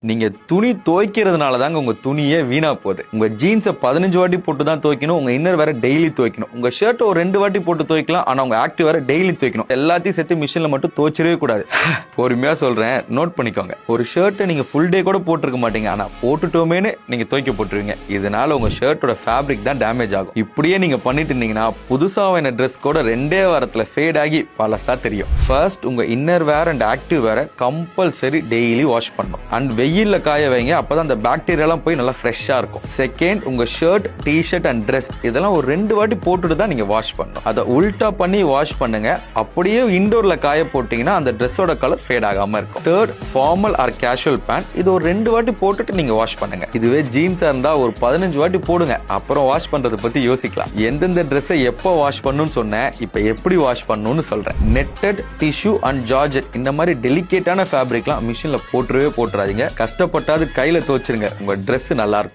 நீங்க துணி துவைக்கிறதுனால தாங்க உங்க துணியே வீணா போகுது. உங்க ஜீன்ஸை 15 வாட்டி போட்டு தான் துவைக்கணும், உங்க இன்னர் வேற டெய்லி துவைக்கணும். உங்க ஷர்ட் ஒரு 2 வாட்டி போட்டு துவைக்கலாம், ஆனா உங்க ஆக்டிவ் வேற டெய்லி துவைக்கணும். எல்லாத்தையும் சேர்த்து மிஷின்ல மட்டும் துவைச்சிடவே கூடாது. பொறுமையா சொல்றேன், நோட் பண்ணிக்கோங்க. ஒரு ஷர்ட்டை நீங்க ஃபுல் டே கூட போட்டிருக்க மாட்டீங்க, ஆனா போட்டுட்டோமேனு நீங்க துவைக்க போட்டுருவீங்க. இதனால உங்க ஷர்ட்டோட ஃபேப்ரிக் தான் டேமேஜ் ஆகும். இப்படியே நீங்க பண்ணிட்டு இருந்தீங்கன்னா புதுசா வாங்கின ட்ரெஸ் கூட 2 வாரத்துல ஃபேட் ஆகி பழசா தெரியும். ஃபர்ஸ்ட் உங்க இன்னர் வேர் அண்ட் ஆக்டிவ் வேற கம்பல்சரி டெய்லி வாஷ் பண்ணணும். அண்ட் வெயில்ல காய வைங்க, அப்பதான் அந்த பாக்டீரியா எல்லாம் போய் நல்லா ஃப்ரெஷ்ஷா இருக்கும். செகண்ட், உங்க ஷர்ட், டி-ஷர்ட் அண்ட் ட்ரெஸ் இதெல்லாம் ஒரு 2 வாட்டி போட்டுட்டு தான் நீங்க வாஷ் பண்ணணும். அதை உல்டா பண்ணி வாஷ் பண்ணுங்க. அப்படியே இன்டோர்ல காய போட்டீங்கன்னா அந்த ட்ரெஸ்ஸோட கலர் ஃபேட் ஆகாம இருக்கும். Third, formal or casual pant இது ஒரு 2 வாட்டி போட்டுட்டு நீங்க வாஷ் பண்ணுங்க. இதுவே ஜீன்ஸா இருந்தா ஒரு 15 வாட்டி போடுங்க, அப்புறம் வாஷ் பண்றதை பத்தி யோசிக்கலாம். எந்தெந்த ட்ரெஸ்ஸை எப்போ வாஷ் பண்ணணும்னு சொன்னேன், இப்போ எப்படி வாஷ் பண்ணணும்னு சொல்றேன். நெட்டட், டிஷ்யூ அண்ட் ஜார்ஜெட் இந்த மாதிரி டெலிகேட்டான ஃபேப்ரிக்லாம் மிஷின்ல போட்டுறவே போட்டுறாதீங்க. கஷ்டப்பட்டாது கையில துவைச்சிருங்க, உங்க ட்ரெஸ் நல்லா இருக்கும்.